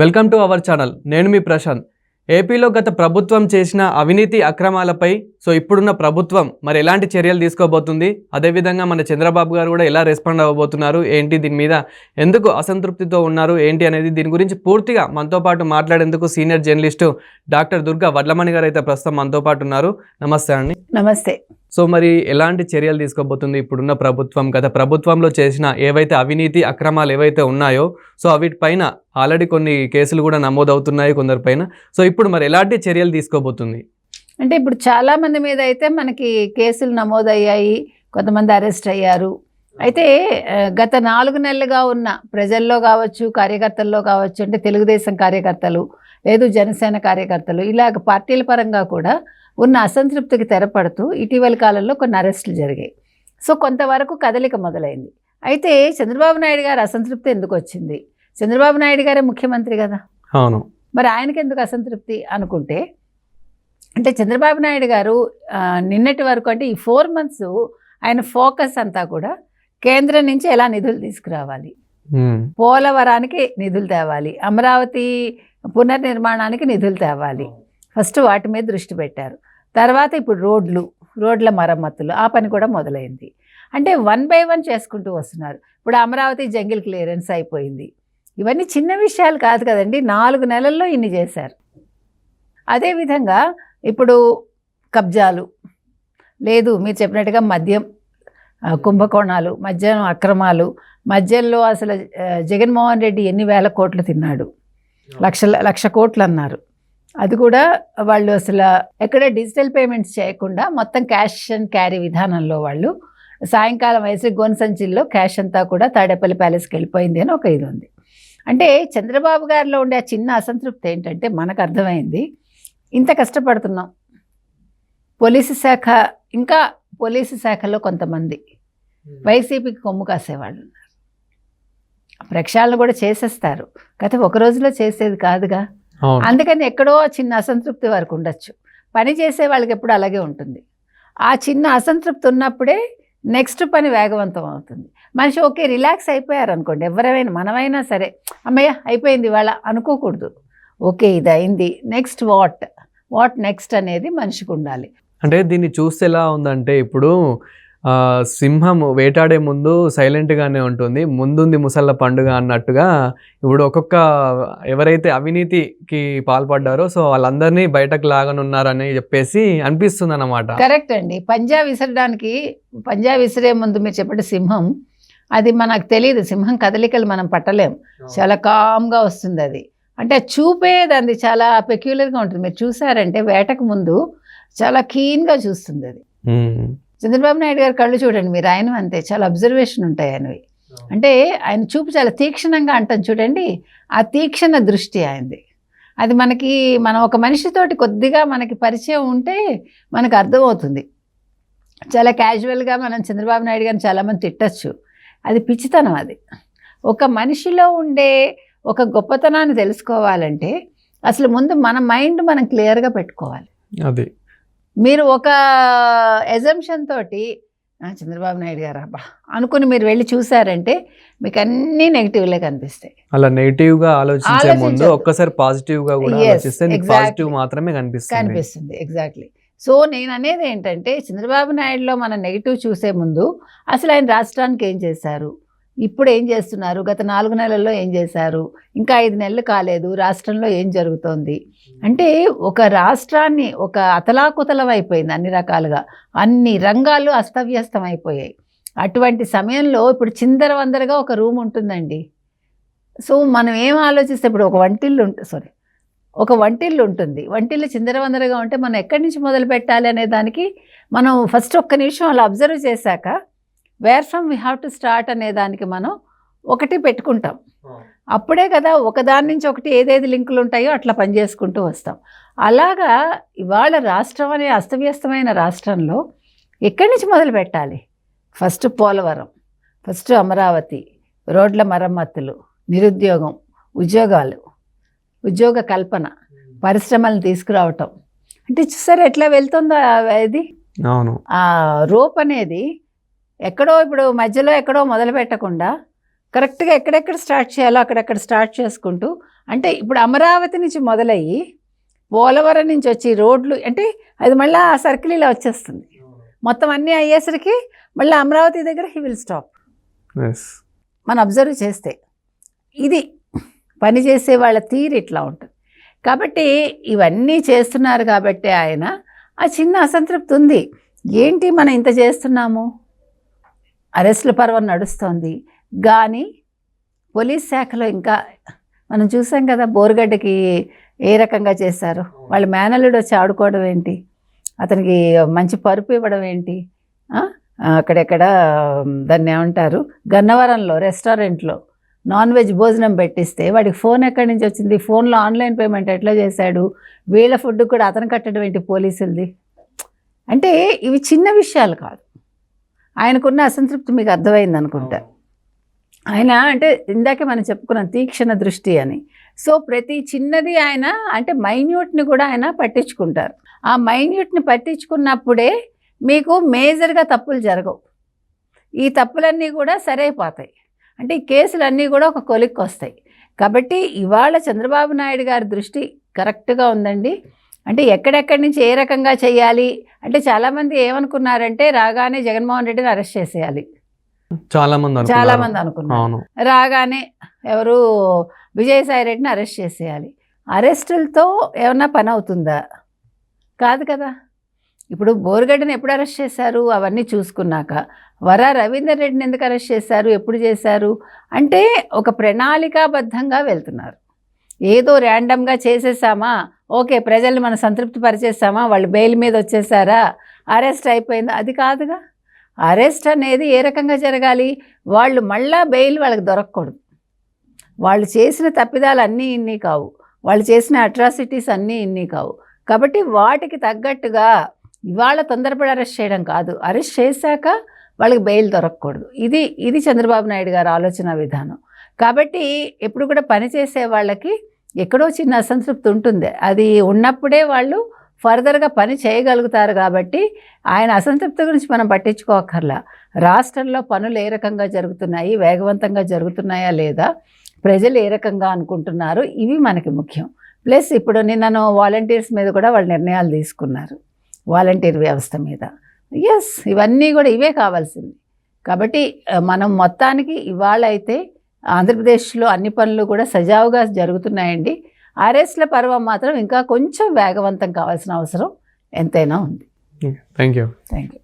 Welcome to our channel. నేను మీ ప్రశాంత్. ఏపీలో గత ప్రభుత్వం చేసిన అవినీతి అక్రమాలపై ఇప్పుడున్న ప్రభుత్వం మరి ఎలాంటి చర్యలు తీసుకోబోతుంది, అదేవిధంగా మన చంద్రబాబు గారు కూడా ఎలా రెస్పాండ్ అవ్వబోతున్నారు, ఏంటి దీని మీద ఎందుకు అసంతృప్తితో ఉన్నారు ఏంటి అనేది దీని గురించి పూర్తిగా మనతో పాటు మాట్లాడేందుకు senior journalist doctor Durga Vadlamani గారు అయితే ప్రస్తుతం మనతో పాటు ఉన్నారు. నమస్తే అండి. నమస్తే. మరి ఎలాంటి చర్యలు తీసుకోబోతుంది ఇప్పుడున్న ప్రభుత్వం? గత ప్రభుత్వంలో చేసిన ఏవైతే అవినీతి అక్రమాలు ఏవైతే ఉన్నాయో వీటిపైన ఆల్రెడీ కొన్ని కేసులు కూడా నమోదవుతున్నాయి కొందరిపైన. ఇప్పుడు మరి ఎలాంటి చర్యలు తీసుకోబోతుంది? అంటే ఇప్పుడు చాలా మంది మీద అయితే మనకి కేసులు నమోదయ్యాయి, కొంతమంది అరెస్ట్ అయ్యారు. అయితే గత 4 నెలలుగా ఉన్న ప్రజల్లో కావచ్చు, కార్యకర్తల్లో కావచ్చు, అంటే తెలుగుదేశం కార్యకర్తలు లేదు జనసేన కార్యకర్తలు ఇలాగ పార్టీల పరంగా కూడా ఉన్న అసంతృప్తికి తెరపడుతూ ఇటీవల కాలంలో కొన్ని అరెస్టులు జరిగాయి. కొంతవరకు కదలిక మొదలైంది. అయితే చంద్రబాబు నాయుడు గారు అసంతృప్తి ఎందుకు వచ్చింది? చంద్రబాబు నాయుడు గారే ముఖ్యమంత్రి కదా. అవును. మరి ఆయనకి ఎందుకు అసంతృప్తి అనుకుంటే, అంటే చంద్రబాబు నాయుడు గారు నిన్నటి వరకు అంటే ఈ 4 months ఆయన ఫోకస్ అంతా కూడా కేంద్రం నుంచి ఎలా నిధులు తీసుకురావాలి, పోలవరానికి నిధులు తేవాలి, అమరావతి పునర్నిర్మాణానికి నిధులు తేవాలి, ఫస్ట్ వాటి మీద దృష్టి పెట్టారు. తర్వాత ఇప్పుడు రోడ్ల మరమ్మతులు ఆ పని కూడా మొదలైంది. అంటే 1 by 1 చేసుకుంటూ వస్తున్నారు. ఇప్పుడు అమరావతి జంగిల్ క్లియరెన్స్ అయిపోయింది. ఇవన్నీ చిన్న విషయాలు కాదు కదండి. 4 నెలల్లో ఇన్ని చేశారు. అదేవిధంగా ఇప్పుడు కబ్జాలు లేదు, మీరు చెప్పినట్టుగా మద్యం కుంభకోణాలు, మద్యం అక్రమాలు, మద్యంలో అసలు జగన్మోహన్ రెడ్డి ఎన్ని వేల కోట్లు తిన్నాడు, 1,00,00,000 కోట్లు అన్నారు. అది కూడా వాళ్ళు అసలు ఎక్కడ డిజిటల్ పేమెంట్స్ చేయకుండా మొత్తం క్యాష్ అండ్ క్యారీ విధానంలో వాళ్ళు సాయంకాలం వేసి గోన్ సంచిల్లో క్యాష్ అంతా కూడా తాడేపల్లి ప్యాలెస్కి వెళ్ళిపోయింది అని ఒక ఇది ఉంది. అంటే చంద్రబాబు గారిలో ఉండే ఆ చిన్న అసంతృప్తి ఏంటంటే, మనకు అర్థమైంది ఇంత కష్టపడుతున్నాం, పోలీసు శాఖలో కొంతమంది వైసీపీకి కొమ్ము కాసేవాళ్ళు ఉన్నారు. ప్రక్షాళన కూడా చేసేస్తారు, గత ఒక రోజులో చేసేది కాదుగా. అందుకని ఎక్కడో చిన్న అసంతృప్తి వరకు ఉండొచ్చు. పని చేసే వాళ్ళకి ఎప్పుడు అలాగే ఉంటుంది. ఆ చిన్న అసంతృప్తి ఉన్నప్పుడే నెక్స్ట్ పని వేగవంతం అవుతుంది. మనిషి ఓకే రిలాక్స్ అయిపోయారు అనుకోండి, ఎవరైనా మనమైనా సరే అమ్మయ్య అయిపోయింది ఇవాళ అనుకోకూడదు. ఓకే ఇది అయింది, నెక్స్ట్ వాట్ నెక్స్ట్ అనేది మనిషికి ఉండాలి. అంటే దీన్ని చూస్తే ఎలా ఉందంటే, ఇప్పుడు సింహం వేటాడే ముందు సైలెంట్గానే ఉంటుంది, ముందుంది ముసళ్ళ పండుగ అన్నట్టుగా ఇప్పుడు ఎవరైతే అవినీతికి పాల్పడ్డారో వాళ్ళందరినీ బయటకు లాగనున్నారని చెప్పేసి అనిపిస్తుంది అన్నమాట. కరెక్ట్ అండి. పంజా విసిరే ముందు మీరు చెప్పండి సింహం, అది మనకు తెలియదు. సింహం కదలికలు మనం పట్టలేం, చాలా కామ్గా వస్తుంది అది. అంటే చూపేది అది చాలా పెక్యులర్గా ఉంటుంది. మీరు చూసారంటే వేటకు ముందు చాలా కీన్గా చూస్తుంది అది. చంద్రబాబు నాయుడు గారి కళ్ళు చూడండి మీరు, ఆయన అంతే చాలా అబ్జర్వేషన్ ఉంటాయి ఆయనవి. అంటే ఆయన చూపు చాలా తీక్షణంగా అంటాం చూడండి, ఆ తీక్షణ దృష్టి ఆయనది. అది మనం ఒక మనిషితోటి కొద్దిగా మనకి పరిచయం ఉంటే మనకు అర్థమవుతుంది. చాలా క్యాజువల్గా మనం చంద్రబాబు నాయుడు గారిని చాలామంది తిట్టచ్చు, అది పిచ్చితనం. అది ఒక మనిషిలో ఉండే ఒక గొప్పతనాన్ని తెలుసుకోవాలంటే అసలు ముందు మన మైండ్ మనం క్లియర్గా పెట్టుకోవాలి. అది మీరు ఒక ఎజంప్షన్ తోటి చంద్రబాబు నాయుడు గారు అబ్బా అనుకుని మీరు వెళ్ళి చూసారంటే మీకు అన్ని నెగిటివ్లే కనిపిస్తాయి. అలా నెగిటివ్గా ఆలోచించే ముందు ఒక్కసారి పాజిటివ్గా కూడా ఆలోచిస్తే పాజిటివ్ మాత్రమే కనిపిస్తుంది. ఎగ్జాక్ట్లీ. నేను అనేది ఏంటంటే, చంద్రబాబు నాయుడులో మనం నెగిటివ్ చూసే ముందు అసలు ఆయన రాష్ట్రానికి ఏం చేశారు, ఇప్పుడు ఏం చేస్తున్నారు, గత 4 నెలల్లో ఏం చేశారు, ఇంకా 5 నెలలు కాలేదు, రాష్ట్రంలో ఏం జరుగుతోంది అంటే ఒక రాష్ట్రాన్ని ఒక అతలాకుతలం అయిపోయింది. అన్ని రకాలుగా అన్ని రంగాలు అస్తవ్యస్తం అయిపోయాయి. అటువంటి సమయంలో ఇప్పుడు చిందరవందరగా ఒక రూమ్ ఉంటుందండి. మనం ఏం ఆలోచిస్తే ఇప్పుడు ఒక వంటిల్లు ఉంటుంది. వంటిల్లు చిందరవందరగా ఉంటే మనం ఎక్కడి నుంచి మొదలు పెట్టాలి అనే దానికి మనం ఫస్ట్ ఒక్క నిమిషం అలా అబ్జర్వ్ చేశాక where from we have to start అనే దానికి మనం ఒకటి పెట్టుకుంటాం. అప్పుడే కదా ఒకదాని నుంచి ఒకటి ఏదేది లింకులు ఉంటాయో అట్లా పనిచేసుకుంటూ వస్తాం. అలాగా ఇవాళ రాష్ట్రం అనే అస్తవ్యస్తమైన రాష్ట్రంలో ఎక్కడి నుంచి మొదలు పెట్టాలి? ఫస్ట్ పోలవరం, ఫస్ట్ అమరావతి, రోడ్ల మరమ్మతులు, నిరుద్యోగం, ఉద్యోగ కల్పన, పరిశ్రమలను తీసుకురావటం. అంటే చూసారు ఎట్లా వెళ్తుందో ఇది. అవును. ఆ రోప్ అనేది ఎక్కడో ఇప్పుడు మధ్యలో ఎక్కడో మొదలు పెట్టకుండా కరెక్ట్గా ఎక్కడెక్కడ స్టార్ట్ చేయాలో అక్కడెక్కడ స్టార్ట్ చేసుకుంటూ, అంటే ఇప్పుడు అమరావతి నుంచి మొదలయ్యి పోలవరం నుంచి వచ్చి రోడ్లు, అంటే అది మళ్ళీ ఆ సర్కిల్ ఇలా వచ్చేస్తుంది. మొత్తం అన్నీ అయ్యేసరికి మళ్ళీ అమరావతి దగ్గర హీ విల్ స్టాప్. మనం అబ్జర్వ్ చేస్తే ఇది పనిచేసే వాళ్ళ తీరు ఇట్లా ఉంటుంది. కాబట్టి ఇవన్నీ చేస్తున్నారు కాబట్టి ఆయన ఆ చిన్న అసంతృప్తి ఉంది. ఏంటి మనం ఇంత చేస్తున్నాము, అరెస్టుల పర్వం నడుస్తోంది కానీ పోలీస్ శాఖలో ఇంకా మనం చూసాం కదా బోరుగడ్డకి ఏ రకంగా చేశారు. వాళ్ళ మేనల్లుడు వచ్చి ఆడుకోవడం ఏంటి, అతనికి మంచి పరుపు ఇవ్వడం ఏంటి, అక్కడెక్కడ దాన్ని ఏమంటారు గన్నవరంలో రెస్టారెంట్లో నాన్ వెజ్ భోజనం పెట్టిస్తే వాడికి ఫోన్ ఎక్కడి నుంచి వచ్చింది, ఫోన్లో ఆన్లైన్ పేమెంట్ ఎట్లా చేశాడు, వీళ్ళ ఫుడ్ కూడా అతను కట్టడం ఏంటి పోలీసులది. అంటే ఇవి చిన్న విషయాలు కాదు. ఆయనకున్న అసంతృప్తి మీకు అర్థమైంది అనుకుంటా. ఆయన అంటే ఇందాకే మనం చెప్పుకున్నాం తీక్షణ దృష్టి అని. సో ప్రతి చిన్నది ఆయన అంటే మైన్యూట్ని కూడా ఆయన పట్టించుకుంటారు. ఆ మైన్యూట్ని పట్టించుకున్నప్పుడే మీకు మేజర్గా తప్పులు జరగవు. ఈ తప్పులన్నీ కూడా సరైపోతాయి. అంటే ఈ కేసులన్నీ కూడా ఒక కొలిక్కి వస్తాయి. కాబట్టి ఇవాళ చంద్రబాబు నాయుడు గారి దృష్టి కరెక్ట్గా ఉందండి. అంటే ఎక్కడెక్కడి నుంచి ఏ రకంగా చేయాలి అంటే చాలామంది ఏమనుకున్నారంటే రాగానే జగన్మోహన్ రెడ్డిని అరెస్ట్ చేసేయాలి చాలా మంది అనుకున్నారు. రాగానే ఎవరు విజయసాయి రెడ్డిని అరెస్ట్ చేసేయాలి. అరెస్టులతో ఏమన్నా పని అవుతుందా? కాదు కదా. ఇప్పుడు బోరుగడ్డని ఎప్పుడు అరెస్ట్ చేశారు అవన్నీ చూసుకున్నాక, వరా రవీందర్ రెడ్డిని ఎందుకు అరెస్ట్ చేశారు, ఎప్పుడు చేశారు అంటే ఒక ప్రణాళికాబద్ధంగా వెళ్తున్నారు. ఏదో ర్యాండమ్గా చేసేసామా, ఓకే ప్రజల్ని మనం సంతృప్తి పరిచేసామా, వాళ్ళు బెయిల్ మీద వచ్చేసారా, అరెస్ట్ అయిపోయిందా, అది కాదుగా. అరెస్ట్ అనేది ఏ రకంగా జరగాలి, వాళ్ళు మళ్ళా బెయిల్ వాళ్ళకి దొరకకూడదు. వాళ్ళు చేసిన తప్పిదాలు అన్నీ ఇన్ని కావు, వాళ్ళు చేసిన అట్రాసిటీస్ అన్నీ ఇన్ని కావు. కాబట్టి వాటికి తగ్గట్టుగా ఇవాళ తొందరపడి అరెస్ట్ చేయడం కాదు, అరెస్ట్ చేశాక వాళ్ళకి బెయిల్ దొరకకూడదు. ఇది చంద్రబాబు నాయుడు గారి ఆలోచన విధానం. కాబట్టి ఎప్పుడు కూడా పనిచేసే వాళ్ళకి ఎక్కడో చిన్న అసంతృప్తి ఉంటుంది. అది ఉన్నప్పుడే వాళ్ళు ఫర్దర్గా పని చేయగలుగుతారు. కాబట్టి ఆయన అసంతృప్తి గురించి మనం పట్టించుకోకర్లా. రాష్ట్రంలో పనులు ఏ రకంగా జరుగుతున్నాయి, వేగవంతంగా జరుగుతున్నాయా లేదా, ప్రజలు ఏ రకంగా అనుకుంటున్నారు, ఇవి మనకి ముఖ్యం. ప్లస్ ఇప్పుడు నిన్నను వాలంటీర్స్ మీద కూడా వాళ్ళు నిర్ణయాలు తీసుకున్నారు, వాలంటీర్ వ్యవస్థ మీద. ఎస్, ఇవన్నీ కూడా ఇవే కావాల్సింది. కాబట్టి మనం మొత్తానికి ఇవాళ అయితే ఆంధ్రప్రదేశ్లో అన్ని పనులు కూడా సజావుగా జరుగుతున్నాయండి. అరెస్ట్ల పర్వం మాత్రం ఇంకా కొంచెం వేగవంతం కావాల్సిన అవసరం ఎంతైనా ఉంది. Thank you. Thank you.